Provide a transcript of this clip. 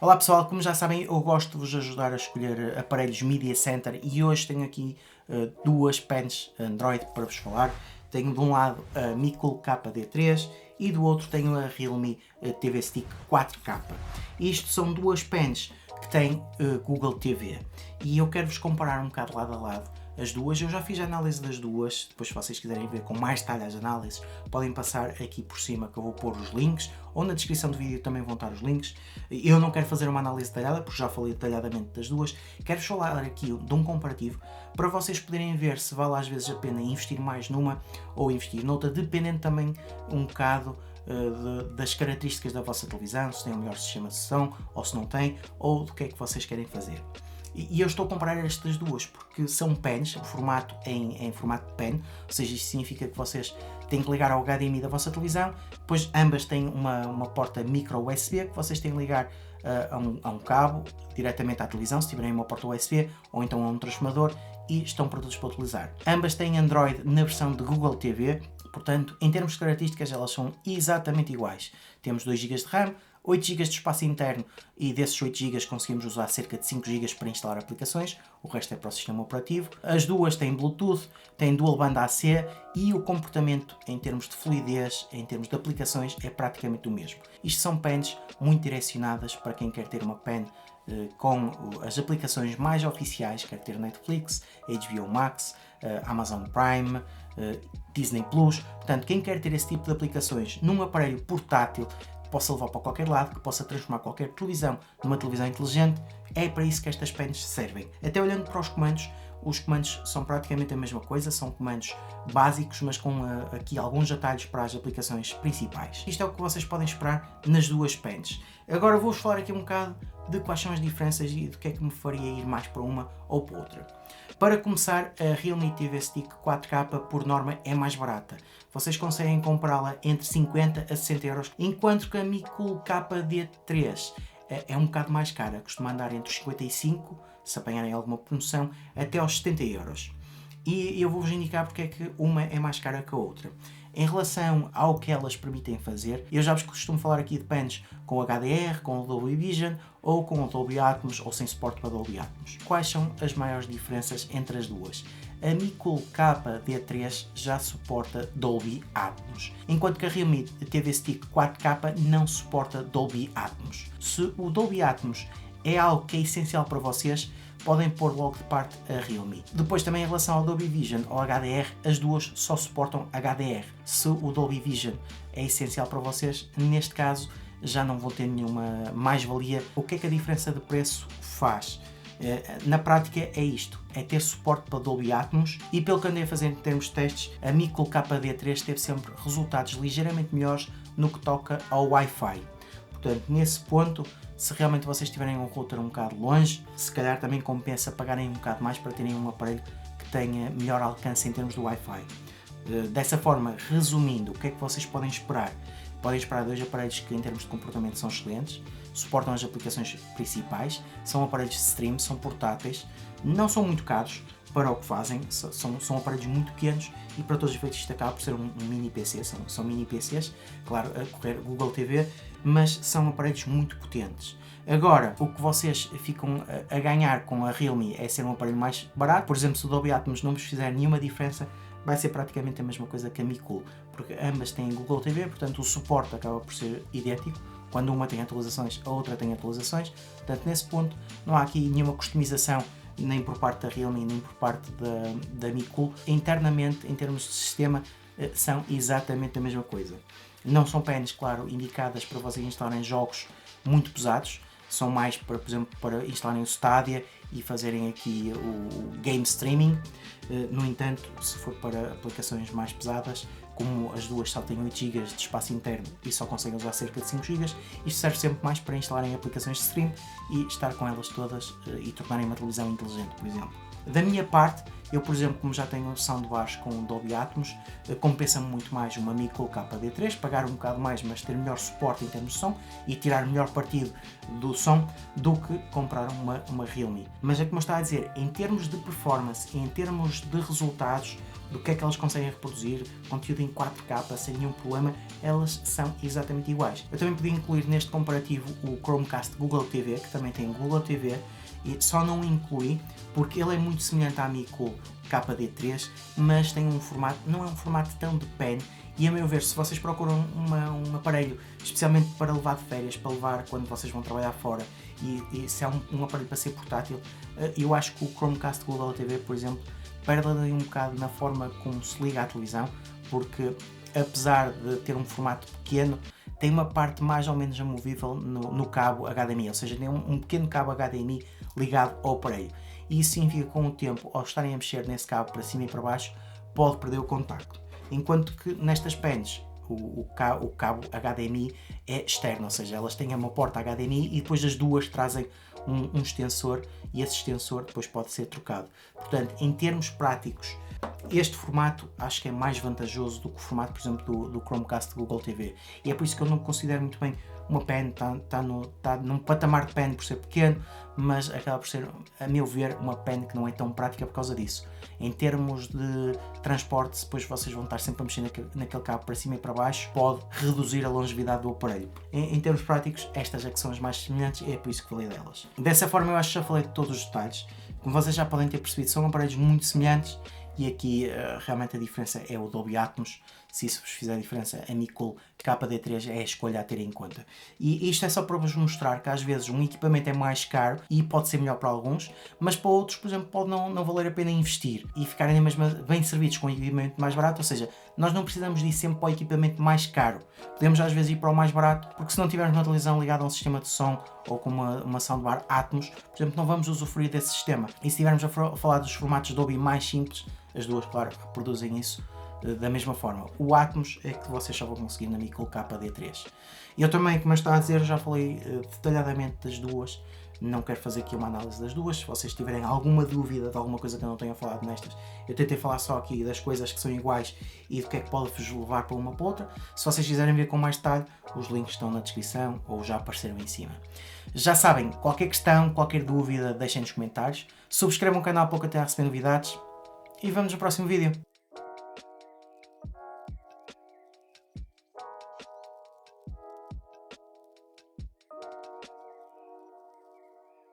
Olá pessoal, como já sabem, eu gosto de vos ajudar a escolher aparelhos Media Center e hoje tenho aqui duas pens Android para vos falar. Tenho de um lado a Micool KD3 e do outro tenho a Realme TV Stick 4K. Isto são duas pens que têm Google TV e eu quero-vos comparar um bocado lado a lado as duas. Eu já fiz a análise das duas, depois se vocês quiserem ver com mais detalhe as análises, podem passar aqui por cima que eu vou pôr os links, ou na descrição do vídeo também vão estar os links. Eu não quero fazer uma análise detalhada, porque já falei detalhadamente das duas, quero falar aqui de um comparativo, para vocês poderem ver se vale às vezes a pena investir mais numa ou investir noutra, dependendo também um bocado das características da vossa televisão, se tem o melhor sistema de som, ou se não tem, ou do que é que vocês querem fazer. E eu estou a comparar estas duas porque são pens, o formato em formato de pen, ou seja, isto significa que vocês têm que ligar ao HDMI da vossa televisão, depois ambas têm uma porta micro USB que vocês têm que ligar a um cabo diretamente à televisão, se tiverem uma porta USB, ou então a um transformador, e estão prontas para utilizar. Ambas têm Android na versão de Google TV, portanto, em termos de características, elas são exatamente iguais. Temos 2 GB de RAM, 8 GB de espaço interno e desses 8 GB conseguimos usar cerca de 5 GB para instalar aplicações, o resto é para o sistema operativo. As duas têm Bluetooth, têm Dual Band AC e o comportamento em termos de fluidez, em termos de aplicações, é praticamente o mesmo. Isto são pens muito direcionadas para quem quer ter uma pen com as aplicações mais oficiais, quer ter Netflix, HBO Max, Amazon Prime, Disney Plus. Portanto, quem quer ter esse tipo de aplicações num aparelho portátil, que possa levar para qualquer lado, que possa transformar qualquer televisão numa televisão inteligente, é para isso que estas pens servem. Até olhando para os comandos são praticamente a mesma coisa, são comandos básicos, mas com aqui alguns atalhos para as aplicações principais. Isto é o que vocês podem esperar nas duas pens. Agora vou-vos falar aqui um bocado de quais são as diferenças e do que é que me faria ir mais para uma ou para outra. Para começar, a Realme TV Stick 4K por norma é mais barata. Vocês conseguem comprá-la entre 50 a 60 euros, enquanto que a Micool KD3 é um bocado mais cara, costuma andar entre os 55, se apanharem alguma promoção, até aos 70 euros. E eu vou-vos indicar porque é que uma é mais cara que a outra. Em relação ao que elas permitem fazer, eu já vos costumo falar aqui de pens com HDR, com o Dolby Vision ou com o Dolby Atmos ou sem suporte para Dolby Atmos. Quais são as maiores diferenças entre as duas? A Micool KD3 já suporta Dolby Atmos, enquanto que a Realme TV Stick 4K não suporta Dolby Atmos. Se o Dolby Atmos é algo que é essencial para vocês, podem pôr logo de parte a Realme. Depois também em relação ao Dolby Vision ou HDR, as duas só suportam HDR. Se o Dolby Vision é essencial para vocês, neste caso já não vão ter nenhuma mais-valia. O que é que a diferença de preço faz? Na prática é isto, é ter suporte para Dolby Atmos e pelo que andei a fazer em termos de testes, a Micool KD3 teve sempre resultados ligeiramente melhores no que toca ao Wi-Fi. Portanto, nesse ponto, se realmente vocês tiverem um router um bocado longe, se calhar também compensa pagarem um bocado mais para terem um aparelho que tenha melhor alcance em termos do Wi-Fi. Dessa forma, resumindo, o que é que vocês podem esperar? Podem esperar dois aparelhos que em termos de comportamento são excelentes, suportam as aplicações principais, são aparelhos de stream, são portáteis, não são muito caros para o que fazem, são aparelhos muito pequenos e para todos os efeitos isto acaba por ser um mini PC, são mini PCs, claro, a correr Google TV, mas são aparelhos muito potentes. Agora, o que vocês ficam a ganhar com a Realme é ser um aparelho mais barato. Por exemplo, se o Dolby Atmos não vos fizer nenhuma diferença, vai ser praticamente a mesma coisa que a Micool, porque ambas têm Google TV, portanto o suporte acaba por ser idêntico. Quando uma tem atualizações, a outra tem atualizações. Portanto, nesse ponto, não há aqui nenhuma customização, nem por parte da Realme, nem por parte da Micool. Internamente, em termos de sistema, são exatamente a mesma coisa. Não são pens, claro, indicadas para vocês instalarem jogos muito pesados, são mais, para, por exemplo, para instalarem o Stadia e fazerem aqui o game streaming. No entanto, se for para aplicações mais pesadas, como as duas só têm 8 GB de espaço interno e só conseguem usar cerca de 5 GB, isto serve sempre mais para instalarem aplicações de stream e estar com elas todas e tornarem uma televisão inteligente, por exemplo. Da minha parte, Eu, por exemplo, como já tenho soundbars com Dolby Atmos, compensa-me muito mais uma Mico KD3, pagar um bocado mais, mas ter melhor suporte em termos de som e tirar melhor partido do som do que comprar uma Realme. Mas é como eu estava a dizer, em termos de performance, em termos de resultados, do que é que elas conseguem reproduzir, conteúdo em 4K sem nenhum problema, elas são exatamente iguais. Eu também podia incluir neste comparativo o Chromecast Google TV, que também tem Google TV, e só não incluí porque ele é muito semelhante à Mico KD3, mas tem um formato, não é um formato tão de pen, e a meu ver, se vocês procuram um aparelho especialmente para levar de férias, para levar quando vocês vão trabalhar fora, e se é um aparelho para ser portátil, eu acho que o Chromecast Google TV, por exemplo, perde ali um bocado na forma como se liga à televisão, porque apesar de ter um formato pequeno, tem uma parte mais ou menos amovível no cabo HDMI, ou seja, tem um pequeno cabo HDMI ligado ao aparelho. E isso significa que com o tempo, ao estarem a mexer nesse cabo para cima e para baixo, pode perder o contacto. Enquanto que nestas pens, o cabo HDMI é externo, ou seja, elas têm uma porta HDMI e depois as duas trazem um extensor, e esse extensor depois pode ser trocado. Portanto, em termos práticos, este formato acho que é mais vantajoso do que o formato, por exemplo, do Chromecast Google TV, e é por isso que eu não considero muito bem uma pen, está num patamar de pen por ser pequeno, mas acaba por ser, a meu ver, uma pen que não é tão prática por causa disso. Em termos de transporte, depois vocês vão estar sempre a mexer naquele cabo para cima e para baixo, pode reduzir a longevidade do aparelho. Em termos práticos, estas é que são as mais semelhantes, e é por isso que falei delas. Dessa forma eu acho que já falei de todos os detalhes. Como vocês já podem ter percebido, são aparelhos muito semelhantes, e aqui realmente a diferença é o Dolby Atmos. Se isso vos fizer diferença, a Mico KD3 é a escolha a ter em conta. E isto é só para vos mostrar que às vezes um equipamento é mais caro e pode ser melhor para alguns, mas para outros, por exemplo, pode não valer a pena investir e ficarem na mesma bem servidos com um equipamento mais barato. Ou seja, nós não precisamos de ir sempre para o equipamento mais caro, podemos às vezes ir para o mais barato, porque se não tivermos uma televisão ligada a um sistema de som ou com uma soundbar Atmos, por exemplo, não vamos usufruir desse sistema. E se estivermos a falar dos formatos Dolby mais simples, as duas, claro, reproduzem isso da mesma forma. O Atmos é que vocês só vão conseguir na Mico KD3. E eu também, como eu estava a dizer, já falei detalhadamente das duas, não quero fazer aqui uma análise das duas. Se vocês tiverem alguma dúvida de alguma coisa que eu não tenha falado nestas, eu tentei falar só aqui das coisas que são iguais e do que é que pode vos levar para uma para outra. Se vocês quiserem ver com mais detalhe, os links estão na descrição ou já apareceram em cima. Já sabem, qualquer questão, qualquer dúvida, deixem nos comentários. Subscrevam o canal para que tenha a receber novidades e vemos no próximo vídeo.